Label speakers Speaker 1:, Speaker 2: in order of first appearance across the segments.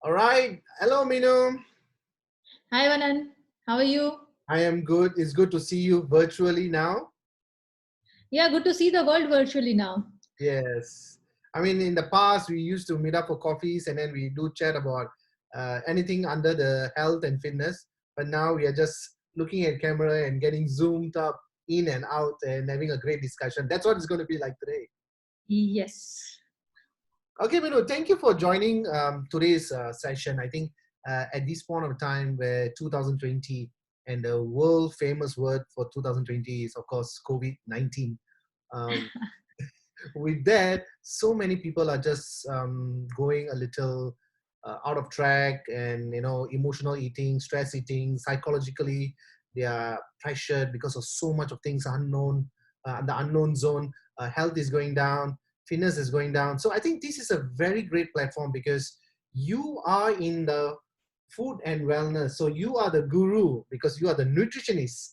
Speaker 1: All right. Hello, Minu.
Speaker 2: Hi, Vanan. How are you?
Speaker 1: I am good. It's good to see you virtually now.
Speaker 2: Yeah, good to see the world virtually now.
Speaker 1: Yes. I mean, in the past, we used to meet up for coffees and then we do chat about anything under the health and fitness. But now we are just looking at camera and getting zoomed up in and out and having a great discussion. That's what it's going to be like today.
Speaker 2: Yes.
Speaker 1: Okay, Minu, thank you for joining today's session. I think at this point of time where 2020 and the world famous word for 2020 is, of course, COVID-19. Um, with that, so many people are just going a little out of track and, emotional eating, stress eating, psychologically, they are pressured because of so much of things unknown, the unknown zone. Health is going down, fitness is going down. So I think this is a very great platform because you are in the food and wellness. So you are the guru because you are the nutritionist.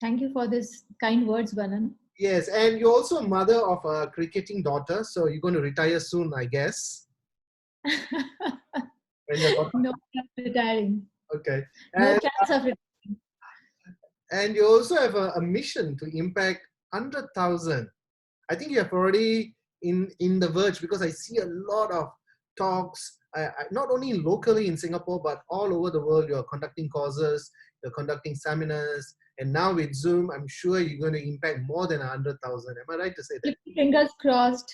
Speaker 2: Thank you for this kind words, Vanan.
Speaker 1: Yes, and you're also a mother of a cricketing daughter, so you're going to retire soon, I guess. When your daughter,
Speaker 2: No chance of retiring.
Speaker 1: okay,
Speaker 2: No
Speaker 1: and
Speaker 2: chance of retiring.
Speaker 1: you also have a mission to impact 100,000. I think you have already in the verge because I see a lot of talks, not only locally in Singapore but all over the world. You're conducting courses, you're conducting seminars, and now with Zoom, I'm sure you're going to impact more than 100,000. Am I right to say that?
Speaker 2: Keep fingers crossed.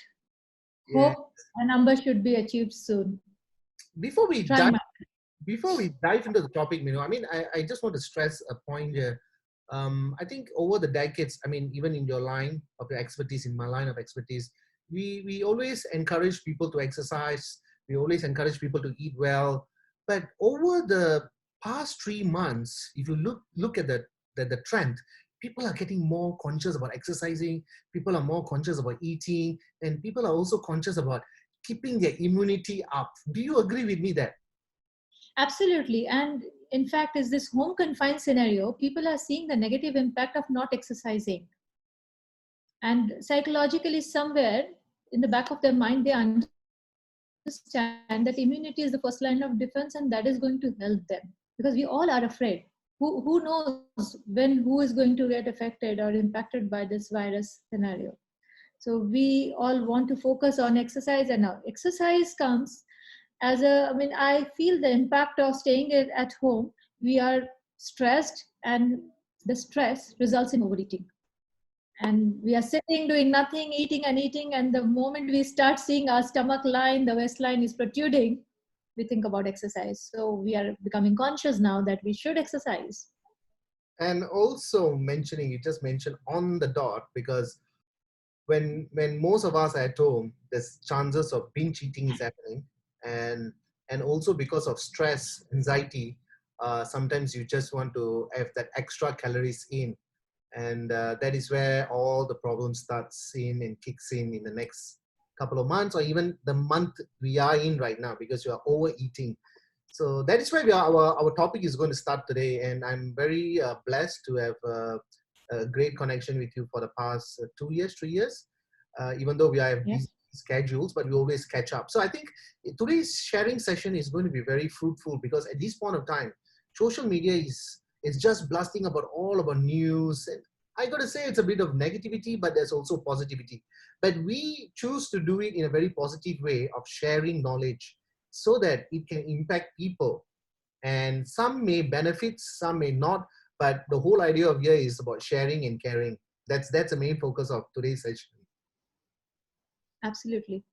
Speaker 1: Yeah.
Speaker 2: Hope a number should be achieved soon.
Speaker 1: Before we
Speaker 2: Try
Speaker 1: dive
Speaker 2: my
Speaker 1: before we dive into the topic, I mean, I just want to stress a point here. I think over the decades, I mean, even in your line of your expertise, in my line of expertise, we always encourage people to exercise. We always encourage people to eat well. But over the past 3 months, if you look at the trend, people are getting more conscious about exercising. People are more conscious about eating, and people are also conscious about keeping their immunity up. Do you agree with me that?
Speaker 2: Absolutely. And in fact, is this home confined scenario, people are seeing the negative impact of not exercising. And psychologically, somewhere in the back of their mind, they understand that immunity is the first line of defense and that is going to help them because we all are afraid. Who knows when who is going to get affected or impacted by this virus scenario? So we all want to focus on exercise, and now exercise comes as a, I mean, I feel the impact of staying at home. We are stressed, and the stress results in overeating. And we are sitting, doing nothing, eating and eating. And the moment we start seeing our stomach line, the waistline is protruding, we think about exercise. So we are becoming conscious now that we should exercise.
Speaker 1: And also mentioning, you just mentioned on the dot, because when most of us are at home, there's chances of binge eating is happening, and also because of stress, anxiety, sometimes you just want to have that extra calories in, and that is where all the problem starts in and kicks in the next couple of months or even the month we are in right now because you are overeating. So that is where our topic is going to start today, and I'm very blessed to have a great connection with you for the past 2 years, 3 years. Even though we have
Speaker 2: Yes.
Speaker 1: busy schedules, but we always catch up. So I think today's sharing session is going to be very fruitful because at this point of time, social media is just blasting about all about news. And I got to say it's a bit of negativity, but there's also positivity. But we choose to do it in a very positive way of sharing knowledge so that it can impact people. And some may benefit, some may not. But the whole idea of here is about sharing and caring. That's the main focus of today's session.
Speaker 2: Absolutely.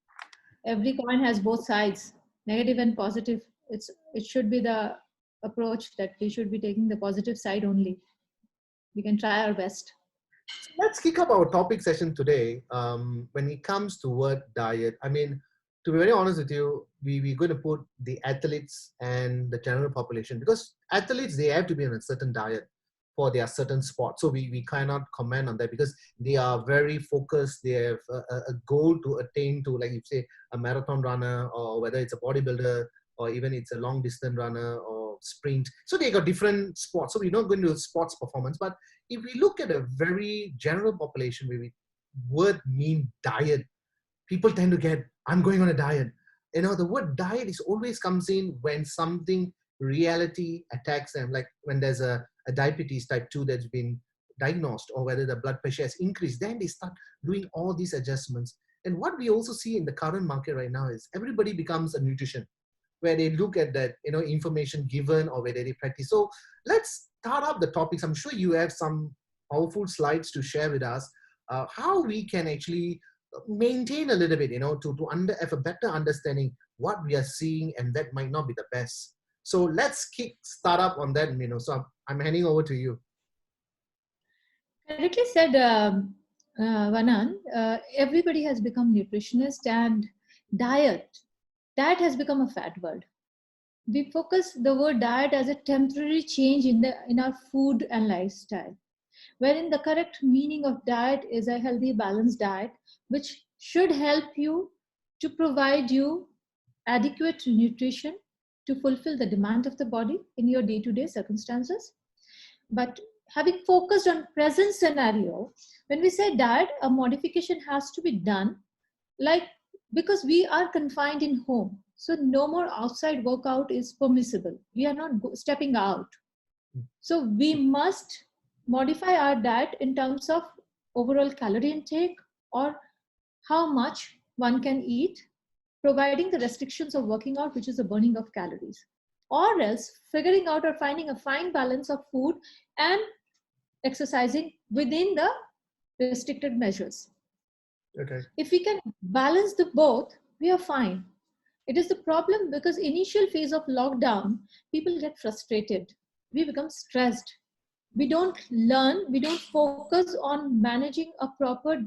Speaker 2: Every coin has both sides, negative and positive. It should be the approach that we should be taking the positive side only. We can try our best.
Speaker 1: So let's kick up our topic session today. When it comes to word diet, I mean, to be very honest with you, we're going to put the athletes and the general population because athletes, they have to be on a certain diet for their certain sport. So we cannot comment on that because they are very focused. They have a goal to attain to, like you say, a marathon runner or whether it's a bodybuilder or even it's a long distance runner or sprint. So they got different sports. So we're not going to do sports performance, but if we look at a very general population where we word mean diet, people tend to get, I'm going on a diet. the word diet is always comes in when something reality attacks them, like when there's a diabetes type 2 that's been diagnosed, or whether the blood pressure has increased, then they start doing all these adjustments. And what we also see in the current market right now is everybody becomes a nutrition, where they look at that information given, or whether they practice. So let's start up the topics. I'm sure you have some powerful slides to share with us, how we can actually maintain a little bit, have a better understanding what we are seeing, and that might not be the best. So let's start up on that, so I'm handing over to you.
Speaker 2: Correctly said, Vanan. Everybody has become nutritionist, and diet has become a fad word. We focus the word diet as a temporary change in our food and lifestyle, wherein the correct meaning of diet is a healthy, balanced diet, which should help you to provide you adequate nutrition to fulfill the demand of the body in your day-to-day circumstances. But having focused on present scenario, when we say diet, a modification has to be done, like, because we are confined in home, so no more outside workout is permissible. We are not stepping out. So we must modify our diet in terms of overall calorie intake, or how much one can eat, providing the restrictions of working out, which is the burning of calories, or else figuring out or finding a fine balance of food and exercising within the restricted measures.
Speaker 1: Okay.
Speaker 2: If we can balance the both, we are fine. It is the problem because initial phase of lockdown, people get frustrated. We become stressed. We don't learn, we don't focus on managing a proper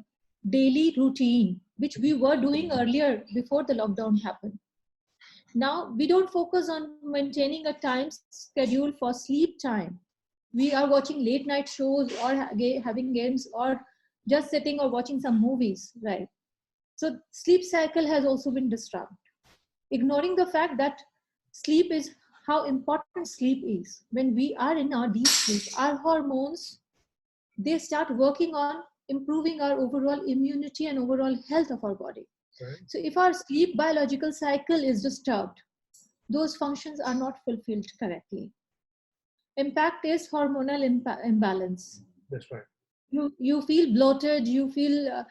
Speaker 2: daily routine, which we were doing earlier before the lockdown happened. Now we don't focus on maintaining a time schedule for sleep time. We are watching late night shows, or having games, or just sitting or watching some movies, right? So sleep cycle has also been disrupted, ignoring the fact that sleep is how important sleep is. When we are in our deep sleep, our hormones, they start working on improving our overall immunity and overall health of our body.
Speaker 1: Right.
Speaker 2: So if our sleep biological cycle is disturbed, those functions are not fulfilled correctly. Impact is hormonal imbalance.
Speaker 1: That's right.
Speaker 2: You feel bloated, you feel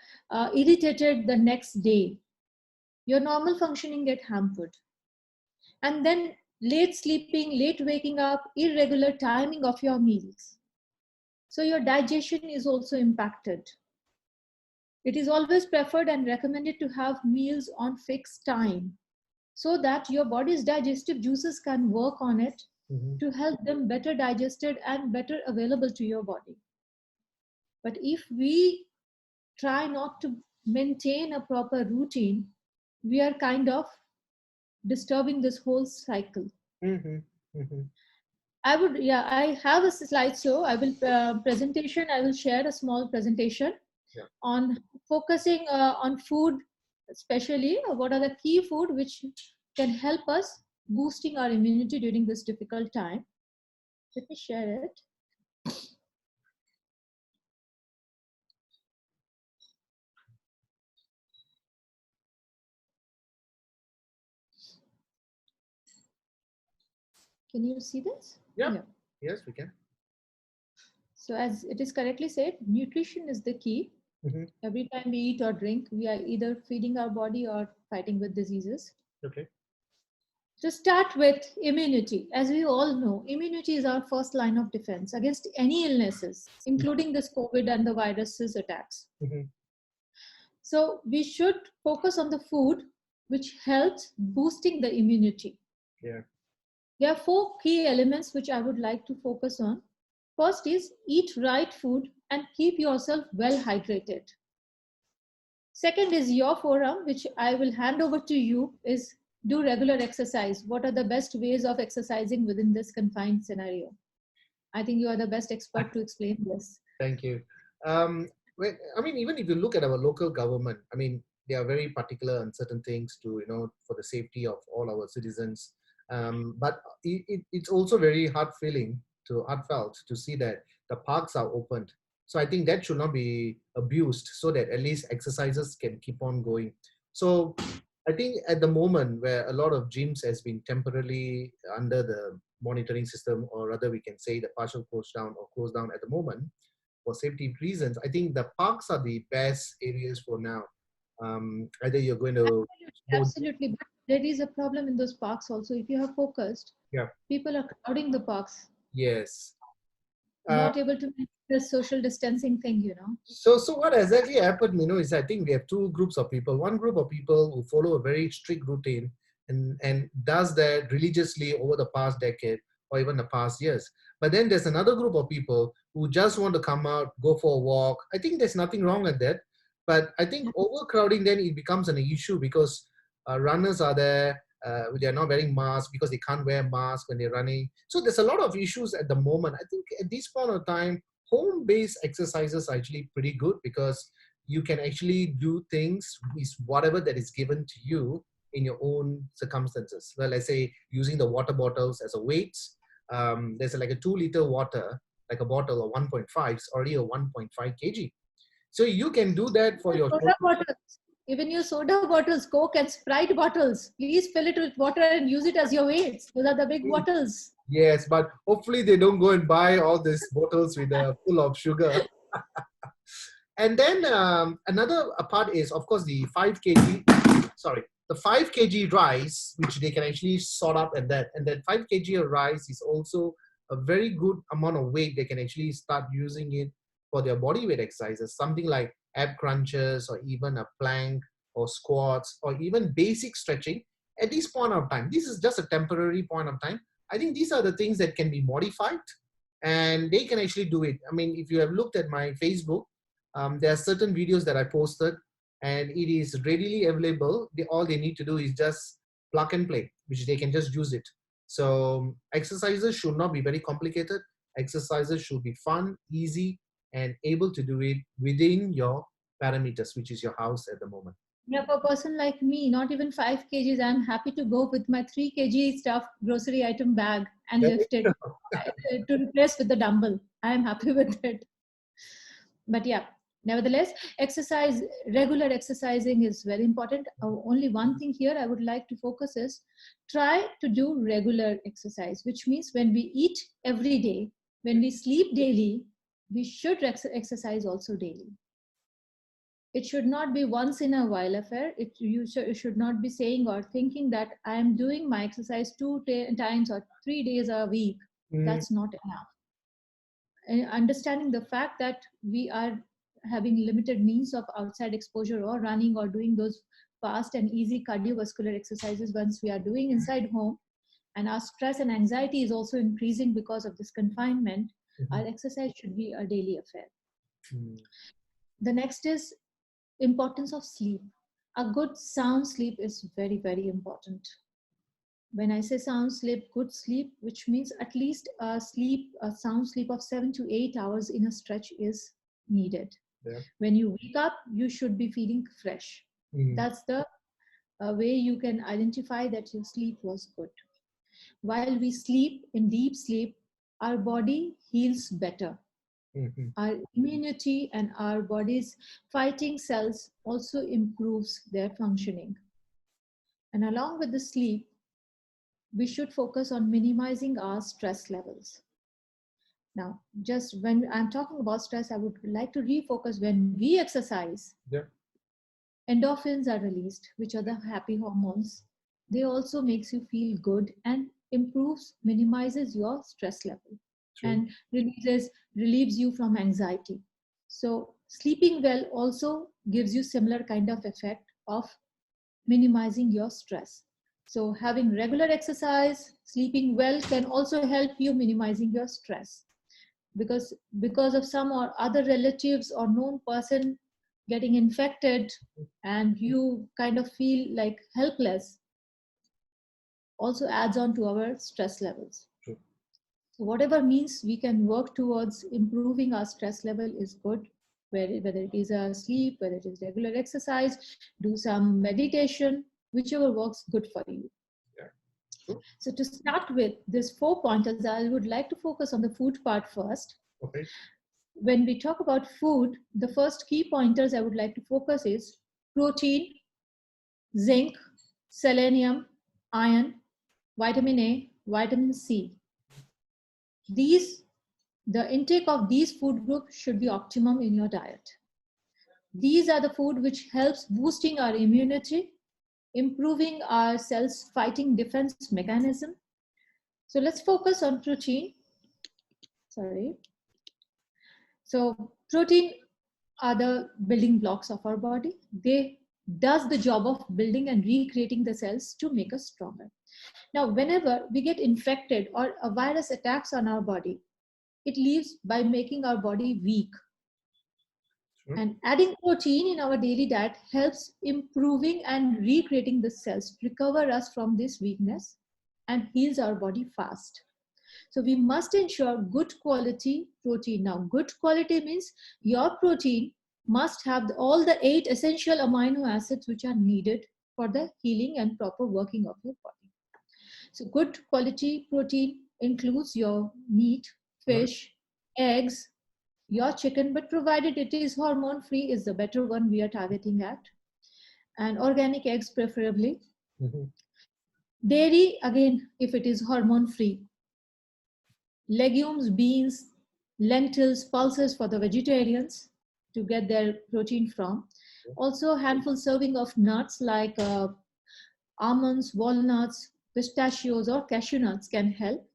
Speaker 2: irritated the next day. Your normal functioning get hampered. And then late sleeping, late waking up, irregular timing of your meals. So your digestion is also impacted. It is always preferred and recommended to have meals on fixed time, so that your body's digestive juices can work on it to help them better digested and better available to your body. But if we try not to maintain a proper routine, we are kind of disturbing this whole cycle. I have a slideshow. I will share a small presentation on focusing on food, especially what are the key food which can help us boosting our immunity during this difficult time. Let me share it. Can you see this?
Speaker 1: Yeah. Yes, we can.
Speaker 2: So as it is correctly said, nutrition is the key. Every time we eat or drink, we are either feeding our body or fighting with diseases.
Speaker 1: Okay.
Speaker 2: To start with, immunity. As we all know, immunity is our first line of defense against any illnesses, including this COVID and the viruses attacks. So we should focus on the food which helps boosting the immunity.
Speaker 1: Yeah.
Speaker 2: There are 4 key elements which I would like to focus on. First is eat right food and keep yourself well hydrated. Second is your forum, which I will hand over to you, is do regular exercise. What are the best ways of exercising within this confined scenario? I think you are the best expert to explain this.
Speaker 1: Thank you. Even if you look at our local government, they are very particular on certain things to, for the safety of all our citizens. But it's also very heartfelt to see that the parks are opened. So I think that should not be abused, so that at least exercises can keep on going. So I think at the moment where a lot of gyms has been temporarily under the monitoring system, or rather we can say the partial close down at the moment for safety reasons, I think the parks are the best areas for now. Either you're going to go,
Speaker 2: Absolutely. But there is a problem in those parks also. If you have focused,
Speaker 1: yeah,
Speaker 2: people are crowding the parks,
Speaker 1: yes. Uh,
Speaker 2: not able to make the social distancing thing,
Speaker 1: so what exactly happened, is I think we have two groups of people. One group of people who follow a very strict routine and does that religiously over the past decade or even the past years. But then there's another group of people who just want to come out, go for a walk. I think there's nothing wrong with that. But I think overcrowding, then it becomes an issue because runners are there. They're not wearing masks because they can't wear masks when they're running. So there's a lot of issues at the moment. I think at this point of time, home-based exercises are actually pretty good because you can actually do things is whatever that is given to you in your own circumstances. Well, let's say using the water bottles as a weights. There's like a 2 liter water, like a bottle of 1.5 is already a 1.5 kg. So you can do that for
Speaker 2: The
Speaker 1: your
Speaker 2: soda bottles, even your soda bottles, Coke and Sprite bottles, please fill it with water and use it as your weights. Those are the big bottles.
Speaker 1: yes, but hopefully they don't go and buy all these bottles with full of sugar. And then another part is, of course, the 5 kg, sorry, the 5 kg rice, which they can actually sort up at that. And then 5 kg of rice is also a very good amount of weight. They can actually start using it for their body weight exercises, something like ab crunches or even a plank or squats or even basic stretching at this point of time. This is just a temporary point of time. I think these are the things that can be modified and they can actually do it. I mean, if you have looked at my Facebook, there are certain videos that I posted and it is readily available. All they need to do is just plug and play, which they can just use it. So exercises should not be very complicated. Exercises should be fun, easy, and able to do it within your parameters, which is your house at the moment.
Speaker 2: Yeah, for a person like me, not even 5 kgs, I'm happy to go with my 3 kg stuffed grocery item bag and lift it to replace with the dumbbell. I am happy with it. But yeah, nevertheless, regular exercising is very important. Only one thing here I would like to focus is try to do regular exercise, which means when we eat every day, when we sleep daily, we should exercise also daily. It should not be once in a while affair. You should not be saying or thinking that I am doing my exercise 2 times or 3 days a week. That's not enough. And understanding the fact that we are having limited means of outside exposure or running or doing those fast and easy cardiovascular exercises once we are doing inside home, and our stress and anxiety is also increasing because of this confinement, our exercise should be a daily affair. The next is importance of sleep. A good sound sleep is very, very important. When I say sound sleep, good sleep, which means at least a sound sleep of 7 to 8 hours in a stretch is needed.
Speaker 1: Yeah.
Speaker 2: When you wake up, you should be feeling fresh. That's the way you can identify that your sleep was good. While we sleep in deep sleep, our body heals better. Our immunity and our body's fighting cells also improves their functioning. And along with the sleep, we should focus on minimizing our stress levels. Now, just when I'm talking about stress, I would like to refocus when we exercise.
Speaker 1: Yeah.
Speaker 2: Endorphins are released, which are the happy hormones. They also makes you feel good and minimizes your stress level. True. And relieves you from anxiety. So sleeping well also gives you similar kind of effect of minimizing your stress. So having regular exercise, sleeping well can also help you minimizing your stress. Because of some or other relatives or known person getting infected and you kind of feel like helpless, also adds on to our stress levels.
Speaker 1: True.
Speaker 2: So whatever means we can work towards improving our stress level is good, whether it is a sleep, whether it is regular exercise, do some meditation, whichever works good for you.
Speaker 1: Yeah. True.
Speaker 2: So to start with these 4 pointers, I would like to focus on the food part first.
Speaker 1: Okay.
Speaker 2: When we talk about food, the first key pointers I would like to focus is protein, zinc, selenium, iron, vitamin A, vitamin C. The intake of these food groups should be optimum in your diet. These are the food which helps boosting our immunity, improving our cells fighting defense mechanism. So let's focus on protein. Sorry. So protein are the building blocks of our body. They does the job of building and recreating the cells to make us stronger. Now, whenever we get infected or a virus attacks on our body, it leaves by making our body weak. And adding protein in our daily diet helps improving and recreating the cells, recover us from this weakness and heals our body fast. So we must ensure good quality protein. Now, good quality means your protein must have all the 8 essential amino acids which are needed for the healing and proper working of your body. So good quality protein includes your meat, fish, eggs, your chicken, but provided it is hormone free is the better one we are targeting at, and organic eggs preferably. Dairy, again, if it is hormone free. Legumes, beans, lentils, pulses for the vegetarians to get their protein from. Also, handful serving of nuts like almonds, walnuts, pistachios, or cashew nuts can help.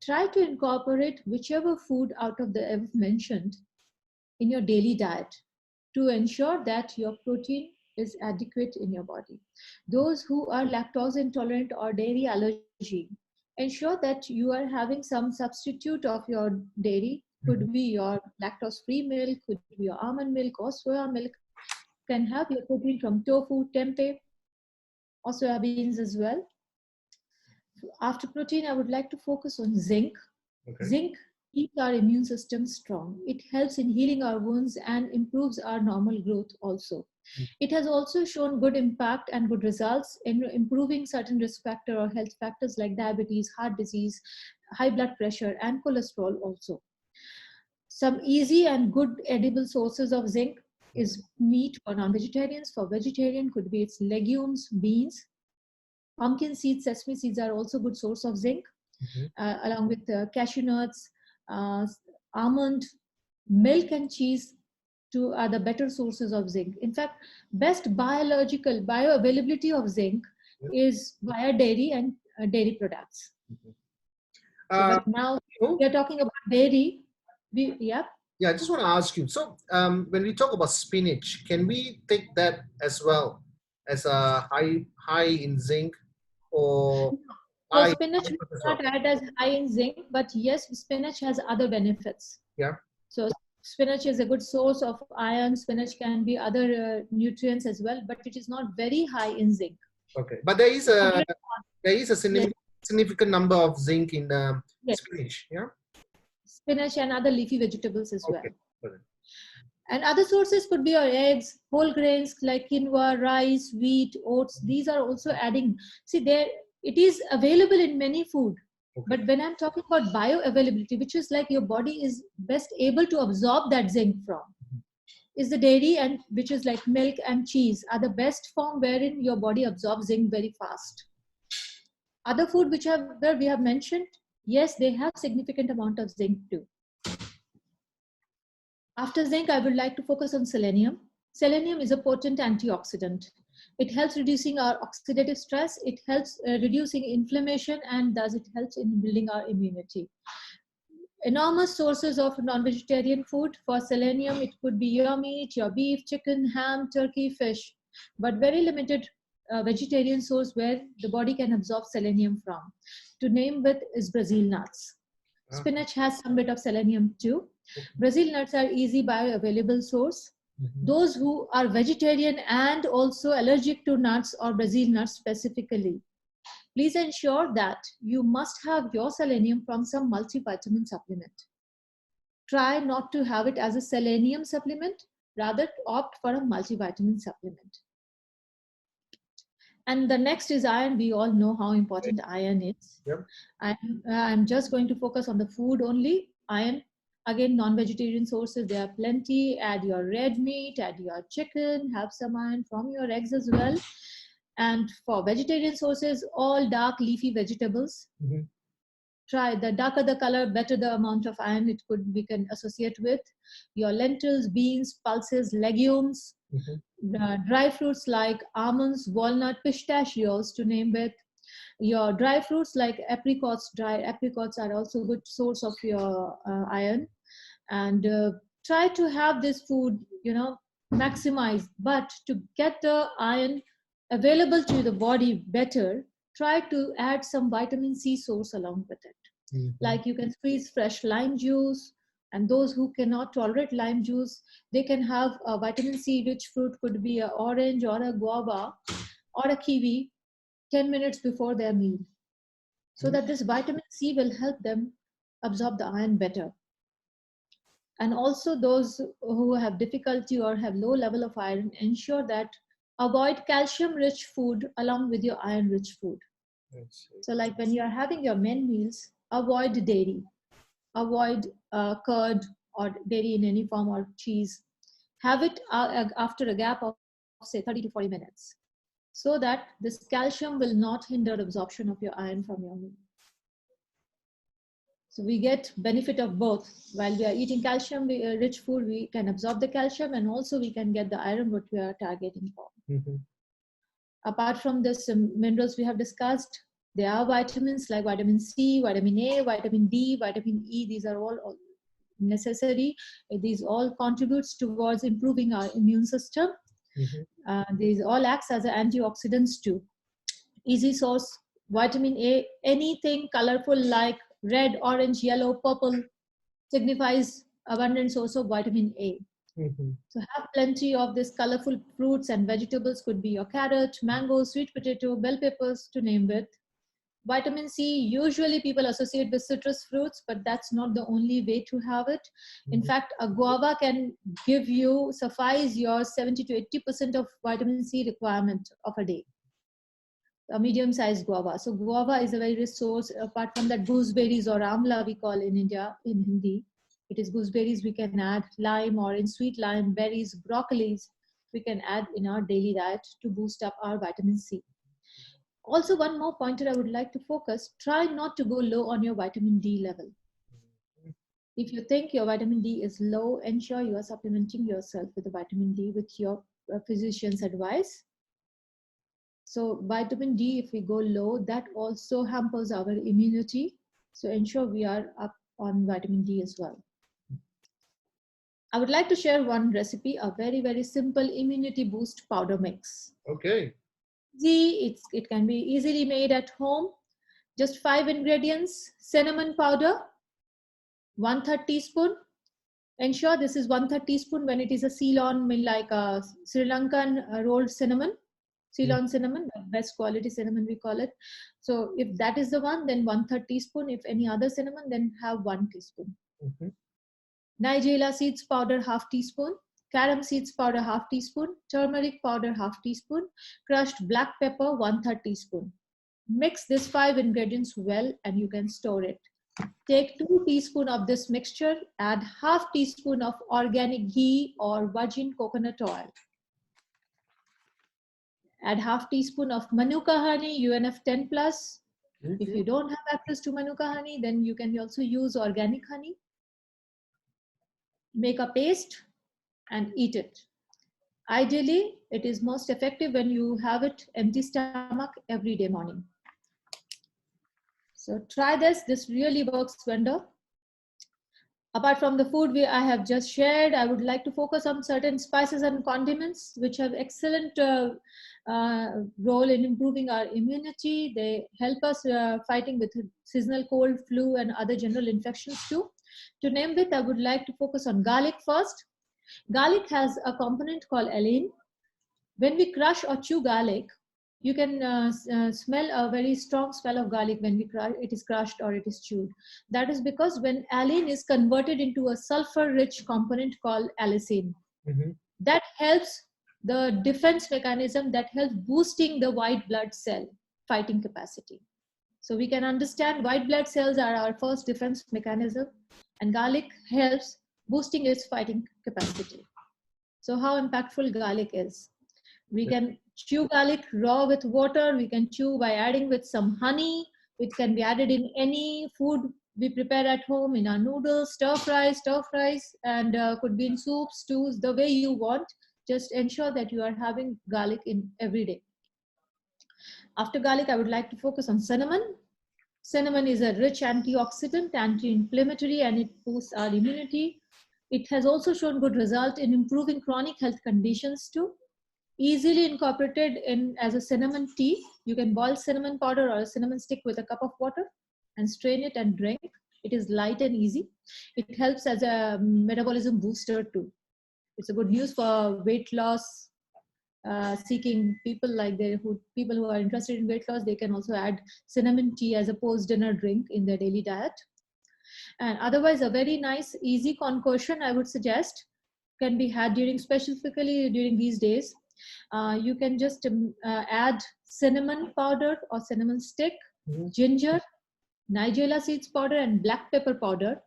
Speaker 2: Try to incorporate whichever food out of the above mentioned in your daily diet to ensure that your protein is adequate in your body. Those who are lactose intolerant or dairy allergy, ensure that you are having some substitute of your dairy. Could be your lactose-free milk, could be your almond milk or soya milk. Can have your protein from tofu, tempeh, or soya beans as well. After protein, I would like to focus on zinc. Zinc keeps our immune system strong. It helps in healing our wounds and improves our normal growth also. It has also shown good impact and good results in improving certain risk factor or health factors like diabetes, heart disease, high blood pressure, and cholesterol also. Some easy and good edible sources of zinc is meat for non-vegetarians. For vegetarian, could be its legumes, beans, pumpkin seeds, sesame seeds are also good source of zinc, along with cashew nuts, almond, milk and cheese are the better sources of zinc. In fact, best bioavailability of zinc is via dairy and dairy products. But now we are talking about dairy.
Speaker 1: Yeah, I just want to ask you. So when we talk about spinach, can we take that as well as a high in zinc, or
Speaker 2: so spinach is not added as high in zinc, but yes, spinach has other benefits.
Speaker 1: Yeah.
Speaker 2: So spinach is a good source of iron. Spinach can be other nutrients as well, but it is not very high in zinc.
Speaker 1: Okay, but there is a significant number of zinc in spinach. Yeah.
Speaker 2: Spinach and other leafy vegetables as well.
Speaker 1: Okay.
Speaker 2: And other sources could be your eggs, whole grains like quinoa, rice, wheat, oats. These are also adding. See, it is available in many food. But when I'm talking about bioavailability, which is like your body is best able to absorb that zinc from, is the dairy, and which is like milk and cheese are the best form wherein your body absorbs zinc very fast. Other food which we have mentioned, yes, they have significant amount of zinc too. After zinc, I would like to focus on selenium. Selenium is a potent antioxidant. It helps reducing our oxidative stress. It helps reducing inflammation, and thus it helps in building our immunity. Enormous sources of non-vegetarian food. For selenium, it could be your meat, your beef, chicken, ham, turkey, fish, but very limited vegetarian source where the body can absorb selenium from. To name with is Brazil nuts. Spinach has some bit of selenium too. Brazil nuts are easy bioavailable source. Those who are vegetarian and also allergic to nuts or Brazil nuts specifically, please ensure that you must have your selenium from some multivitamin supplement. Try not to have it as a selenium supplement, rather opt for a multivitamin supplement. And the next is iron. We all know how important iron is. I'm just going to focus on the food only. Iron, again, non-vegetarian sources, there are plenty. Add your red meat, add your chicken, have some iron from your eggs as well. And for vegetarian sources, all dark leafy vegetables. Try the darker the color, better the amount of iron we can associate with. Your lentils, beans, pulses, legumes, dry fruits like almonds, walnut, pistachios, to name with. Your dry fruits like apricots, dry apricots are also a good source of your iron. And try to have this food, maximize. But to get the iron available to the body better, try to add some vitamin C source along with it. Like you can squeeze fresh lime juice, and those who cannot tolerate lime juice, they can have a vitamin C rich fruit, could be an orange or a guava or a kiwi, 10 minutes before their meal, so that this vitamin C will help them absorb the iron better. And also those who have difficulty or have low level of iron, ensure that avoid calcium rich food along with your iron rich food. So like when you are having your main meals, avoid dairy, avoid curd or dairy in any form, or cheese. Have it after a gap of say 30 to 40 minutes, so that this calcium will not hinder absorption of your iron from your meal. So we get benefit of both. While we are eating calcium rich food, we can absorb the calcium, and also we can get the iron what we are targeting for. Apart from this minerals we have discussed, there are vitamins like vitamin C, vitamin A, vitamin D, vitamin E. These are all necessary. These all contributes towards improving our immune system. These all acts as antioxidants too. Easy source, vitamin A, anything colorful like red, orange, yellow, purple signifies abundant source of vitamin A. So have plenty of this colorful fruits and vegetables, could be your carrot, mango, sweet potato, bell peppers, to name with. Vitamin C, usually people associate with citrus fruits, but that's not the only way to have it. In fact, a guava can suffice your 70 to 80% of vitamin C requirement of a day. A medium-sized guava. So guava is a very rich source. Apart from that, gooseberries or amla we call in India, in Hindi. It is gooseberries. We can add lime, orange, sweet lime, berries, broccolis. We can add in our daily diet to boost up our vitamin C. Also, one more pointer I would like to focus, try not to go low on your vitamin D level. If you think your vitamin D is low, ensure you are supplementing yourself with the vitamin D with your physician's advice. So vitamin D, if we go low, that also hampers our immunity. So ensure we are up on vitamin D as well. I would like to share one recipe, a very, very simple immunity boost powder mix.
Speaker 1: Okay.
Speaker 2: It can be easily made at home. Just 5 ingredients: cinnamon powder, 1/3 teaspoon. Ensure this is 1/3 teaspoon when it is a Ceylon, like a Sri Lankan rolled cinnamon. Ceylon cinnamon, best quality cinnamon we call it. So if that is the one, then 1/3 teaspoon. If any other cinnamon, then have 1 teaspoon. Nigella seeds powder, 1/2 teaspoon. Carom seeds powder, 1/2 teaspoon. Turmeric powder, 1/2 teaspoon. Crushed black pepper, 1/3 teaspoon. Mix these 5 ingredients well, and you can store it. Take 2 teaspoons of this mixture. Add 1/2 teaspoon of organic ghee or virgin coconut oil. Add 1/2 teaspoon of Manuka honey, UNF 10+. If you don't have access to Manuka honey, then you can also use organic honey. Make a paste and eat it. Ideally, it is most effective when you have it empty stomach every day morning. So try this. This really works wonder. Apart from the food I have just shared, I would like to focus on certain spices and condiments which have excellent role in improving our immunity. They help us fighting with seasonal cold, flu, and other general infections too. To name it, I would like to focus on garlic first. Garlic has a component called allicin. When we crush or chew garlic, you can smell a very strong smell of garlic when it is crushed or it is chewed. That is because when allicin is converted into a sulfur-rich component called allicin, that helps the defense mechanism, that helps boosting the white blood cell fighting capacity. So we can understand white blood cells are our first defense mechanism, and garlic helps boosting its fighting capacity. So how impactful garlic is. We can chew garlic raw with water. We can chew by adding with some honey. It can be added in any food we prepare at home, in our noodles, stir fries, and could be in soups, stews, the way you want. Just ensure that you are having garlic in every day. After garlic, I would like to focus on cinnamon. Cinnamon is a rich antioxidant, anti-inflammatory, and it boosts our immunity. It has also shown good result in improving chronic health conditions too. Easily incorporated in as a cinnamon tea. You can boil cinnamon powder or a cinnamon stick with a cup of water and strain it and drink. It is light and easy. It helps as a metabolism booster too. It's a good news for weight loss seeking people, like people who are interested in weight loss. They can also add cinnamon tea as a post-dinner drink in their daily diet. And otherwise, a very nice, easy concoction I would suggest can be had specifically during these days. You can just add cinnamon powder or cinnamon stick, ginger, nigella seeds powder, and black pepper powder.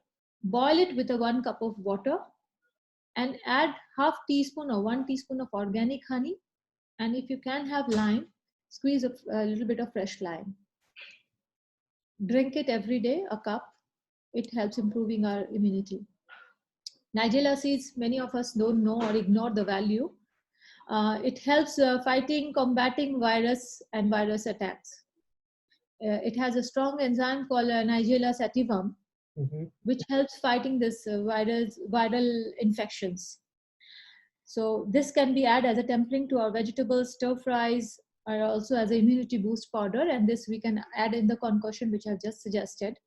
Speaker 2: Boil it with 1 cup of water and add half teaspoon or 1 teaspoon of organic honey. And if you can have lime, squeeze a little bit of fresh lime. Drink it every day, a cup. It helps improving our immunity. Nigella seeds, many of us don't know or ignore the value. It helps combating virus and virus attacks. It has a strong enzyme called Nigella sativum, which helps fighting this viral infections. So this can be added as a tempering to our vegetables, stir fries, or also as an immunity boost powder. And this we can add in the concoction which I've just suggested.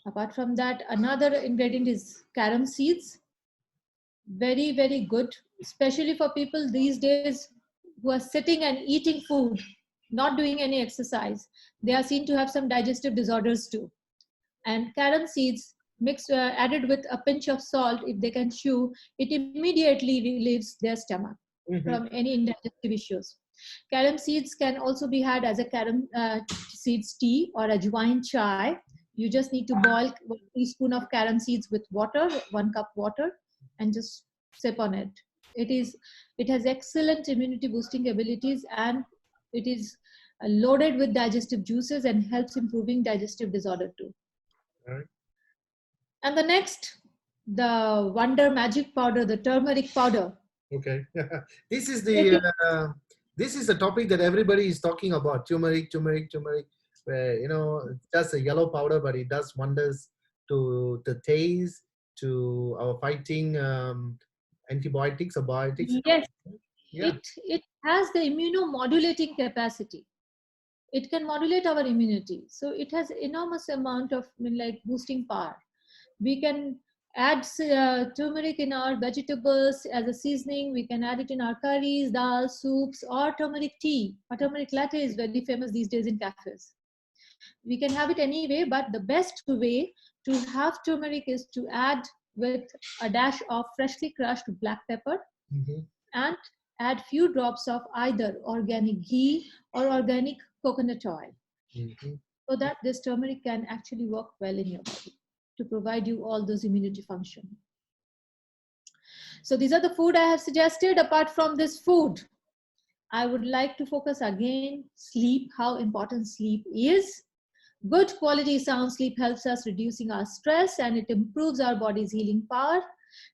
Speaker 2: Apart from that, another ingredient is carom seeds. Very, very good, especially for people these days who are sitting and eating food, not doing any exercise. They are seen to have some digestive disorders too. And carom seeds added with a pinch of salt, if they can chew, it immediately relieves their stomach from any indigestive issues. Carom seeds can also be had as a carom seeds tea or ajwain chai. You just need to boil 1 teaspoon of carom seeds with water, 1 cup water, and just sip on it. It has excellent immunity boosting abilities, and it is loaded with digestive juices and helps improving digestive disorder too.
Speaker 1: Right.
Speaker 2: And the next, the wonder magic powder, the turmeric powder.
Speaker 1: Okay. This is the topic that everybody is talking about. Turmeric, where it's just a yellow powder, but it does wonders to the taste, to our fighting antibiotics or biotics.
Speaker 2: Yes,
Speaker 1: Yeah.
Speaker 2: it has the immunomodulating capacity. It can modulate our immunity. So it has enormous amount of boosting power. We can add turmeric in our vegetables as a seasoning. We can add it in our curries, dal, soups, or turmeric tea. Or turmeric latte is very famous these days in cafes. We can have it any way, but the best way to have turmeric is to add with a dash of freshly crushed black pepper and add few drops of either organic ghee or organic coconut oil, so that this turmeric can actually work well in your body to provide you all those immunity function. So these are the food I have suggested. Apart from this food, I would like to focus again, sleep, how important sleep is. Good quality sound sleep helps us reducing our stress, and it improves our body's healing power.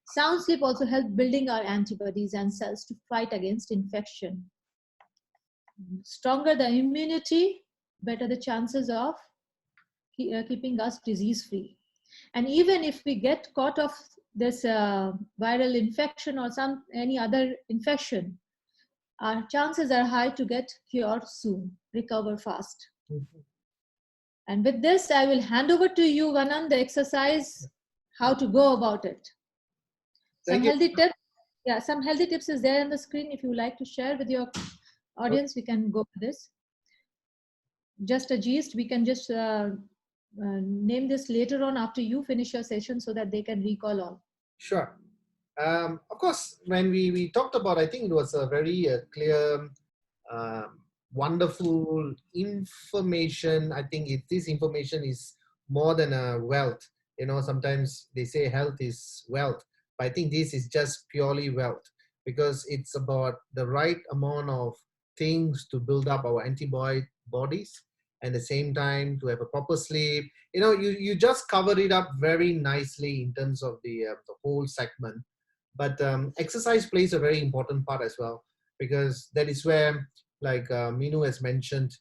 Speaker 2: Sound sleep also helps building our antibodies and cells to fight against infection. Stronger the immunity, better the chances of keeping us disease-free. And even if we get caught of this viral infection or any other infection, our chances are high to get cured soon, recover fast. And with this, I will hand over to you, Vanan, the exercise, how to go about it. Some healthy tips. Yeah, some healthy tips is there on the screen. If you would like to share with your audience, we can go with this. Just a gist, we can just name this later on after you finish your session so that they can recall all.
Speaker 1: Sure. Of course, when we talked about, I think it was a very clear, wonderful information. I think this information is more than a wealth. Sometimes they say health is wealth, but I think this is just purely wealth. because it's about the right amount of things to build up our antibodies, and at the same time to have a proper sleep. You just covered it up very nicely in terms of the whole segment. But exercise plays a very important part as well, because that is where, like Minu has mentioned,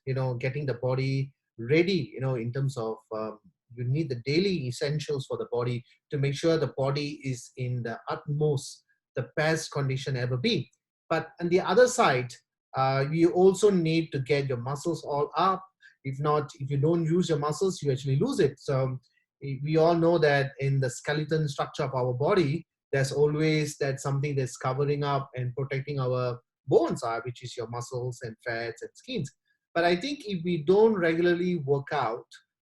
Speaker 1: getting the body ready, in terms of you need the daily essentials for the body to make sure the body is in the utmost, the best condition ever be. But on the other side, you also need to get your muscles all up. If not, if you don't use your muscles, you actually lose it. So we all know that in the skeleton structure of our body, there's always that something that's covering up and protecting our bones are, which is your muscles and fats and skins. But I think if we don't regularly work out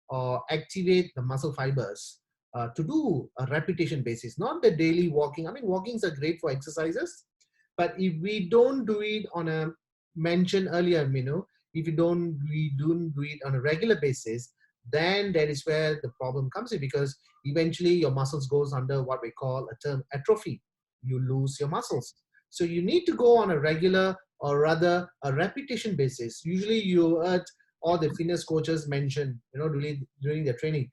Speaker 1: or activate the muscle fibers to do a repetition basis, not the daily walking. I mean, walkings are great for exercises, but if we don't do it on a, mentioned earlier, if we don't do it on a regular basis, then that is where the problem comes in, because eventually your muscles goes under what we call a term atrophy. You lose your muscles. So you need to go on a regular, or rather a repetition basis. Usually you heard all the fitness coaches mention, during their training,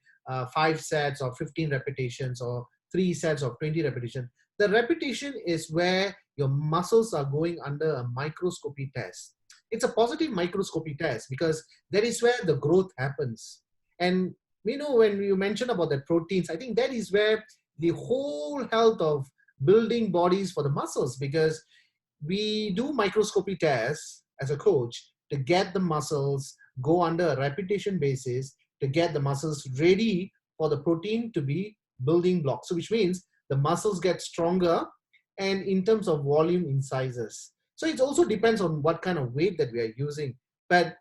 Speaker 1: 5 sets or 15 repetitions, or 3 sets of 20 repetitions. The repetition is where your muscles are going under a microscopy test. It's a positive microscopy test, because that is where the growth happens. And when you mentioned about the proteins, I think that is where the whole health of building bodies for the muscles, because we do microscopy tests as a coach to get the muscles go under a repetition basis, to get the muscles ready for the protein to be building blocks. So which means the muscles get stronger, and in terms of volume in sizes. So it also depends on what kind of weight that we are using. But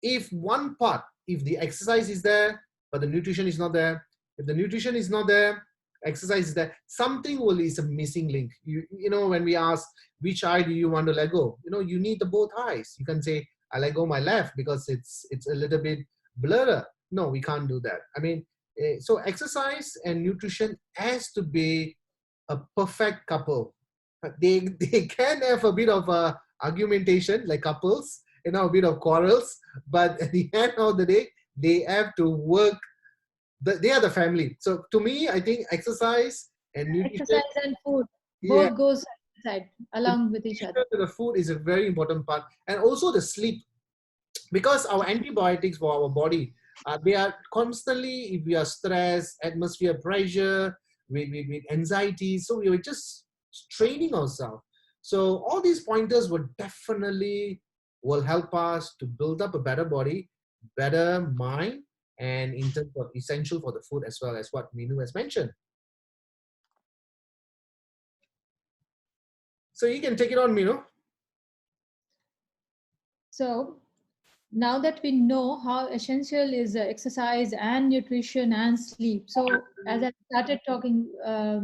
Speaker 1: if one part, if the exercise is there, but the nutrition is not there, if the nutrition is not there, exercise is there, something is a missing link. When we ask which eye do you want to let go, you need the both eyes. You can say, I let go my left because it's a little bit blurred. No, we can't do that. I mean, so exercise and nutrition has to be a perfect couple. They can have a bit of a argumentation like couples, a bit of quarrels, but at the end of the day, they have to work. They are the family. So to me, I think exercise and nutrition,
Speaker 2: Exercise and food
Speaker 1: yeah,
Speaker 2: both goes side along with each other.
Speaker 1: the food is a very important part, and also the sleep, because our antibiotics for our body, they are constantly, if we are stressed, atmosphere pressure, with anxiety, so we were just straining ourselves. So all these pointers would definitely will help us to build up a better body, better mind, and in terms of essential for the food, as well as what Minu has mentioned. So you can take it on, Minu.
Speaker 2: So now that we know how essential is exercise and nutrition and sleep, so as I started talking,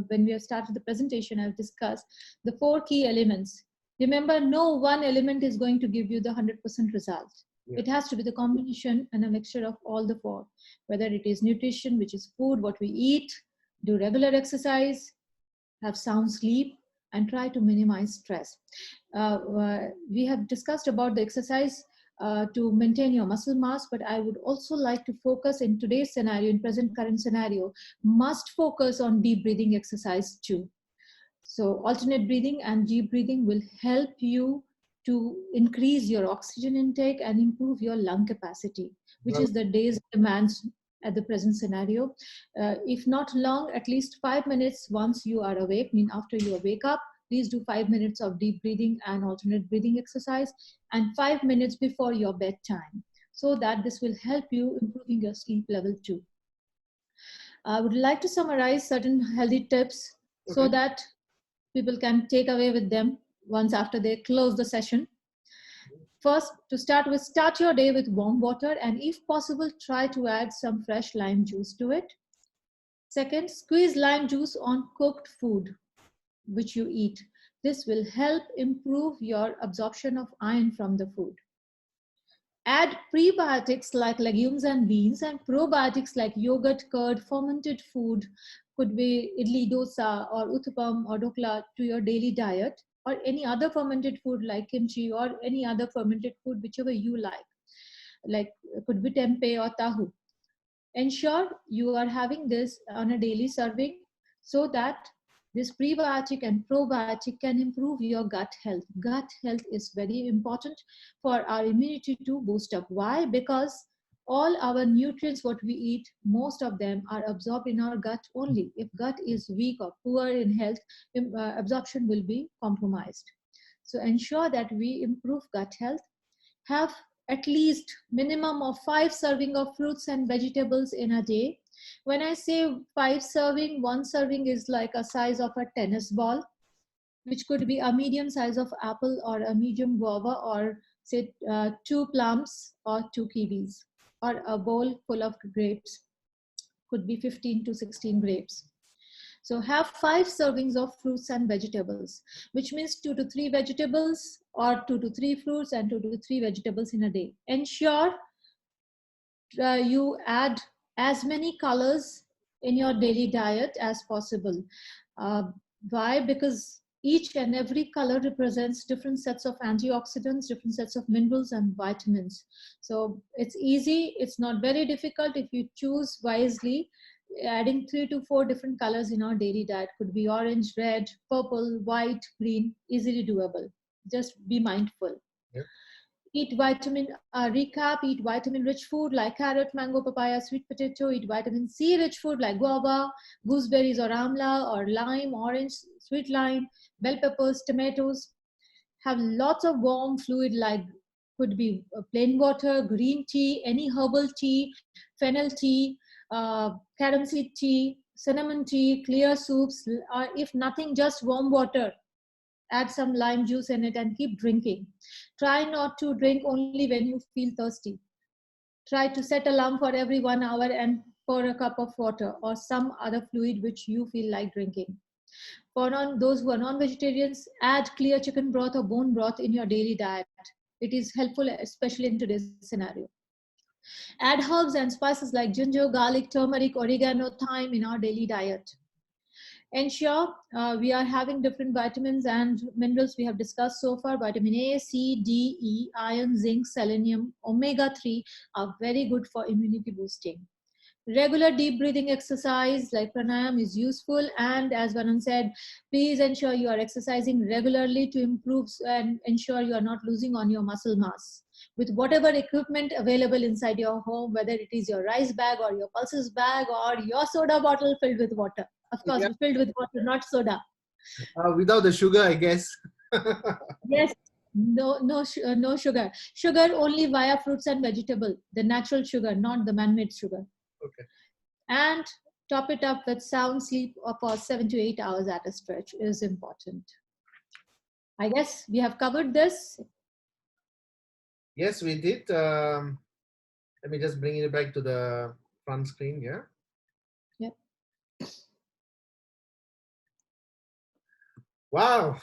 Speaker 2: when we have started the presentation, I've discussed the 4 key elements. Remember, no one element is going to give you the 100% result.
Speaker 1: Yeah.
Speaker 2: It has to be the combination and a mixture of all the 4, whether it is nutrition, which is food, what we eat, do regular exercise, have sound sleep, and try to minimize stress. We have discussed about the exercise to maintain your muscle mass, but I would also like to focus in today's scenario, in present current scenario, must focus on deep breathing exercise too. So alternate breathing and deep breathing will help you to increase your oxygen intake and improve your lung capacity, which is the day's demands at the present scenario. If not long, at least 5 minutes once you are awake, mean after you wake up, please do 5 minutes of deep breathing and alternate breathing exercise, and 5 minutes before your bedtime, so that this will help you improving your sleep level too. I would like to summarize certain healthy tips so that people can take away with them once after they close the session. First, to start with, start your day with warm water, and if possible, try to add some fresh lime juice to it. Second, squeeze lime juice on cooked food which you eat. This will help improve your absorption of iron from the food. Add prebiotics like legumes and beans, and probiotics like yogurt, curd, fermented food, could be idli, dosa, or uttapam or dokla to your daily diet. or any other fermented food like kimchi or any other fermented food, whichever you like could be tempeh or tahu. Ensure you are having this on a daily serving so that this prebiotic and probiotic can improve your gut health. Gut health is very important for our immunity to boost up. Why? Because all our nutrients, what we eat, most of them are absorbed in our gut only. If gut is weak or poor in health, absorption will be compromised. So ensure that we improve gut health. Have at least minimum of 5 serving of fruits and vegetables in a day. When I say 5 serving, 1 serving is like a size of a tennis ball, which could be a medium size of apple or a medium guava, or say 2 plums or 2 kiwis, or a bowl full of grapes, could be 15 to 16 grapes. So have 5 servings of fruits and vegetables, which means 2 to 3 vegetables or 2 to 3 fruits and 2 to 3 vegetables in a day. Ensure you add as many colors in your daily diet as possible. Why? Because each and every color represents different sets of antioxidants, different sets of minerals and vitamins. So it's easy, it's not very difficult if you choose wisely. Adding 3 to 4 different colors in our daily diet, could be orange, red, purple, white, green, easily doable. Just be mindful.
Speaker 1: Yep.
Speaker 2: Eat eat vitamin rich food like carrot, mango, papaya, sweet potato. Eat vitamin C rich food like guava, gooseberries or amla or lime, orange, sweet lime, bell peppers, tomatoes. Have lots of warm fluid like could be plain water, green tea, any herbal tea, fennel tea, carom seed tea, cinnamon tea, clear soups, or if nothing, just warm water. Add some lime juice in it and keep drinking. Try not to drink only when you feel thirsty. Try to set alarm for every 1 hour and pour a cup of water or some other fluid which you feel like drinking. For those who are non-vegetarians, add clear chicken broth or bone broth in your daily diet. It is helpful, especially in today's scenario. Add herbs and spices like ginger, garlic, turmeric, oregano, thyme in our daily diet. Ensure we are having different vitamins and minerals we have discussed so far. Vitamin A, C, D, E, iron, zinc, selenium, omega-3 are very good for immunity boosting. Regular deep breathing exercise like pranayam is useful, and as Vanan said, please ensure you are exercising regularly to improve and ensure you are not losing on your muscle mass. With whatever equipment available inside your home, whether it is your rice bag or your pulses bag or your soda bottle filled with water. Of course,
Speaker 1: Yeah.
Speaker 2: filled with water, not soda.
Speaker 1: Without the sugar, I guess.
Speaker 2: Yes, no sugar. Sugar only via fruits and vegetable, the natural sugar, not the man-made sugar.
Speaker 1: Okay.
Speaker 2: And top it up with sound sleep for 7 to 8 hours at a stretch is important. I guess we have covered this.
Speaker 1: Yes, we did. Let me just bring it back to the front screen. Yeah.
Speaker 2: Yep.
Speaker 1: Wow.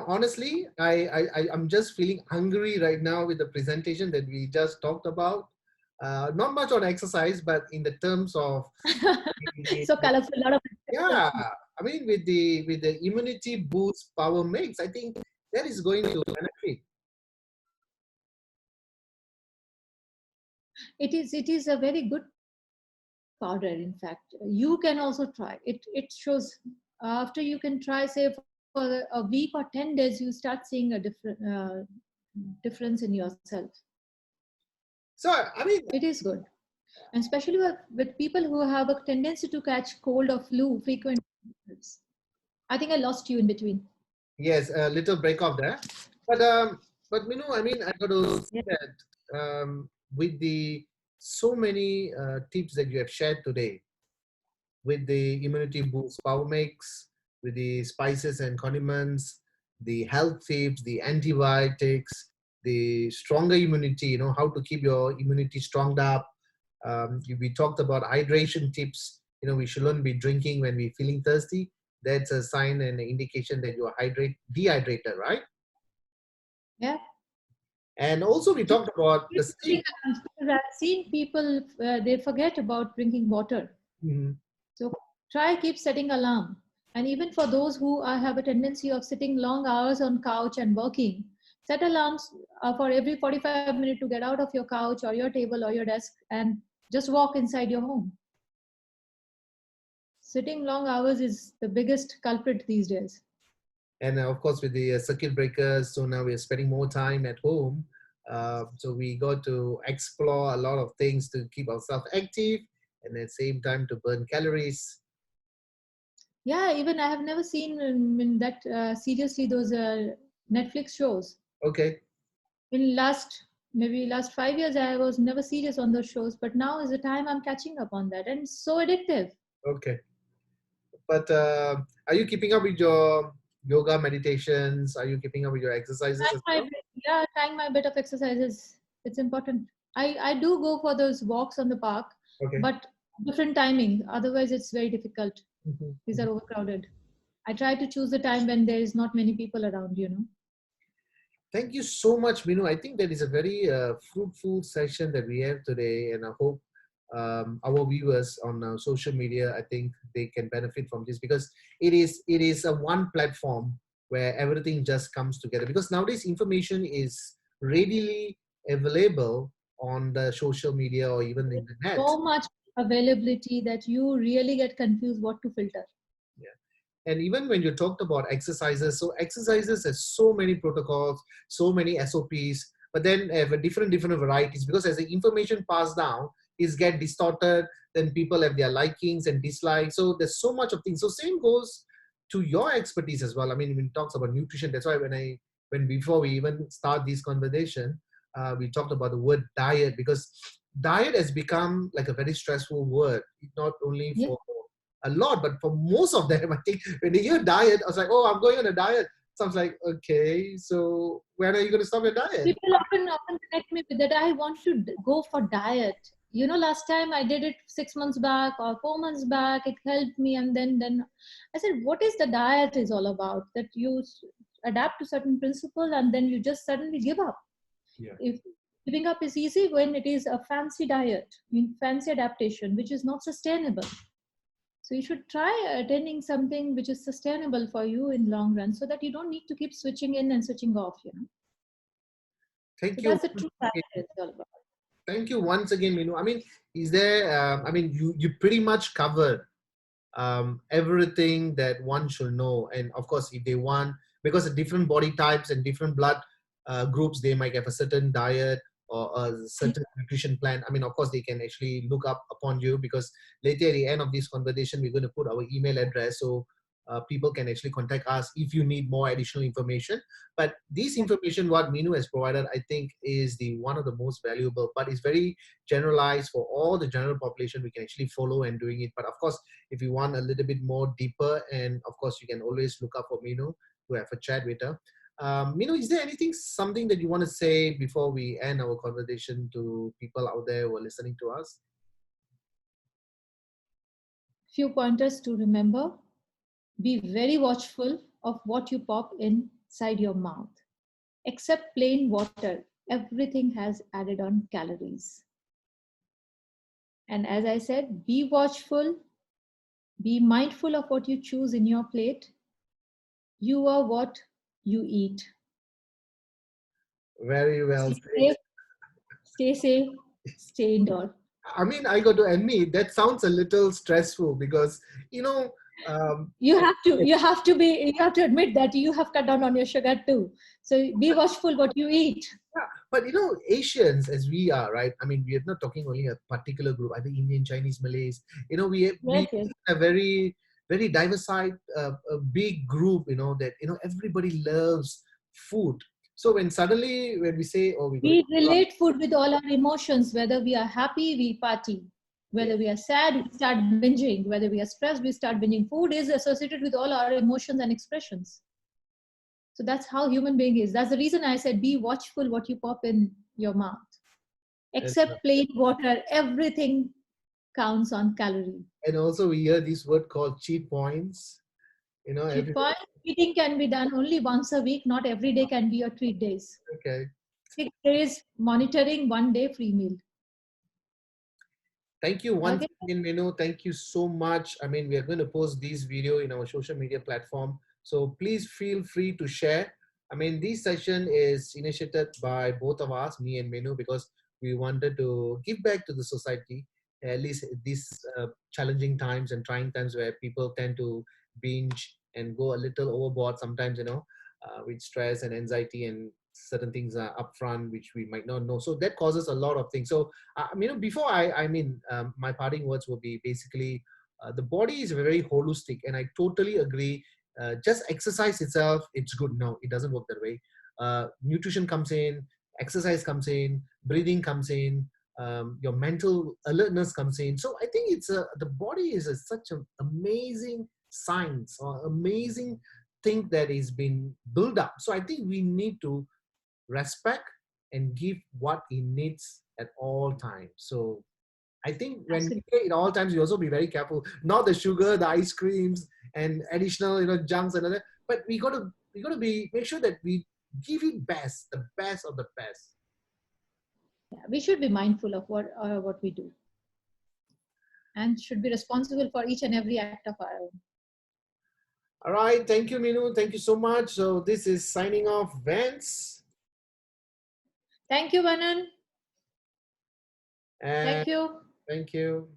Speaker 1: Honestly, I'm just feeling hungry right now with the presentation that we just talked about. Not much on exercise, but in the terms of
Speaker 2: So colorful, a lot of
Speaker 1: yeah, I mean with the immunity boost power mix, I think that is going to benefit.
Speaker 2: It is a very good powder. In fact, you can also try it. It shows after you can try, say for a week or 10 days, you start seeing a difference in yourself.
Speaker 1: So I mean,
Speaker 2: it is good, and especially with people who have a tendency to catch cold or flu frequently. I think I lost you in between.
Speaker 1: yes, a little break off there, but I mean, I got to say that with the so many tips that you have shared today, with the immunity boost power mix, with the spices and condiments, the health tips, the antibiotics, the stronger immunity, how to keep your immunity stronged up. We talked about hydration tips. We shouldn't be drinking when we're feeling thirsty. That's a sign and an indication that you're dehydrated, right?
Speaker 2: Yeah.
Speaker 1: And also we talked about the sleep.
Speaker 2: I've seen people, they forget about drinking water.
Speaker 1: Mm-hmm.
Speaker 2: So try keep setting alarm. And even for those who have a tendency of sitting long hours on couch and working, set alarms for every 45 minutes to get out of your couch or your table or your desk and just walk inside your home. Sitting long hours is the biggest culprit these days.
Speaker 1: And of course, with the circuit breakers, so now we're spending more time at home. So we got to explore a lot of things to keep ourselves active and at the same time to burn calories.
Speaker 2: Yeah, even I have never seen that seriously those Netflix shows.
Speaker 1: Okay.
Speaker 2: In maybe last 5 years, I was never serious on those shows, but now is the time I'm catching up on that, and it's so addictive.
Speaker 1: Okay. But are you keeping up with your yoga meditations? Are you keeping up with your exercises as well?
Speaker 2: Yeah, trying my bit of exercises. It's important. I do go for those walks on the park,
Speaker 1: Okay.
Speaker 2: but different timing. Otherwise, it's very difficult.
Speaker 1: Mhm,
Speaker 2: These
Speaker 1: mhm.
Speaker 2: are overcrowded. I try to choose the time when there is not many people around.
Speaker 1: Thank you so much, Minu. I think that is a very fruitful session that we have today, and I hope our viewers on social media, I think they can benefit from this because it is a one platform where everything just comes together. Because nowadays information is readily available on the social media or even the internet.
Speaker 2: So much availability that you really get confused what to filter.
Speaker 1: Yeah. And even when you talked about exercises, so exercises has so many protocols, so many SOPs, but then have a different varieties because as the information passed down, is get distorted. Then people have their likings and dislikes. So there's so much of things. So same goes to your expertise as well. I mean, when it talks about nutrition, that's why when before we even start this conversation, we talked about the word diet because diet has become like a very stressful word, not only
Speaker 2: Yeah.
Speaker 1: for a lot, but for most of them, I think when they hear diet, I was like, oh, I'm going on a diet. So I was like, okay, so when are you going to stop your diet?
Speaker 2: People often connect me with that. I want to go for diet. Last time I did it 6 months back or 4 months back. It helped me, and then I said, "What is the diet is all about? That you adapt to certain principle, and then you just suddenly give up.
Speaker 1: Yeah.
Speaker 2: If giving up is easy when it is a fancy diet, fancy adaptation, which is not sustainable. So you should try attending something which is sustainable for you in long run, so that you don't need to keep switching in and switching off. So
Speaker 1: Thank you.
Speaker 2: that's the true diet is all about.
Speaker 1: Thank you once again, Minu. I mean, is there, I mean, you pretty much covered everything that one should know. And of course, if they want, because of different body types and different blood groups, they might have a certain diet or a certain nutrition plan. I mean, of course, they can actually look up upon you because later at the end of this conversation, we're going to put our email address so people can actually contact us if you need more additional information. But this information, what Minu has provided, I think is the one of the most valuable, but it's very generalized for all the general population. We can actually follow and doing it. But of course, if you want a little bit more deeper, and of course you can always look up for Minu to have a chat with her. Minu, is there something that you want to say before we end our conversation to people out there who are listening to us?
Speaker 2: Few pointers to remember. Be very watchful of what you pop inside your mouth. Except plain water, everything has added on calories. And as I said, be watchful, be mindful of what you choose in your plate. You are what you eat.
Speaker 1: Very well said.
Speaker 2: Stay safe, stay indoor.
Speaker 1: I mean, I got to admit that sounds a little stressful because um,
Speaker 2: You have to admit that you have cut down on your sugar too. So be watchful what you eat.
Speaker 1: yeah, but Asians as we are, right? I mean, we are not talking only a particular group, either Indian, Chinese, Malays. We
Speaker 2: Yes, yes.
Speaker 1: a very very diversified, a big group. That everybody loves food. So when we say, oh, we got
Speaker 2: We relate food with all our emotions. Whether we are happy, we party.
Speaker 1: yeah,
Speaker 2: Whether we are sad, we start binging. Whether we are stressed, we start binging. Food is associated with all our emotions and expressions. So that's how human being is. That's the reason I said be watchful what you pop in your mouth.
Speaker 1: and,
Speaker 2: Except plain water, everything counts on calorie.
Speaker 1: and also we hear this word called cheat points.
Speaker 2: Cheat
Speaker 1: Everybody.
Speaker 2: point, eating can be done only once a week. Not every day can be your treat days.
Speaker 1: Okay.
Speaker 2: 6 days monitoring, 1 day free meal.
Speaker 1: Thank you once
Speaker 2: Okay.
Speaker 1: again, Menu. Thank you so much. I mean, we are going to post this video in our social media platform. So please feel free to share. I mean, this session is initiated by both of us, me and Menu, because we wanted to give back to the society, at least these challenging times and trying times where people tend to binge and go a little overboard sometimes, with stress and anxiety and certain things are upfront, which we might not know. So that causes a lot of things. So before my parting words will be basically the body is very holistic, and I totally agree. Just exercise itself, it's good. No, it doesn't work that way. Nutrition comes in, exercise comes in, breathing comes in, your mental alertness comes in. So I think the body is such an amazing science or amazing thing that is been built up. So I think we need to respect and give what he needs at all times. So I think when we
Speaker 2: Absolutely.
Speaker 1: say at all times, you also be very careful. Not the sugar, the ice creams, and additional, junks and other. But we gotta be make sure that we give it best, the best of the best.
Speaker 2: Yeah, we should be mindful of what we do, and should be responsible for each and every act of our own.
Speaker 1: All right, thank you, Minu. Thank you so much. So this is signing off, Vance,
Speaker 2: Thank you, Vanan.
Speaker 1: and
Speaker 2: Thank you.
Speaker 1: thank you.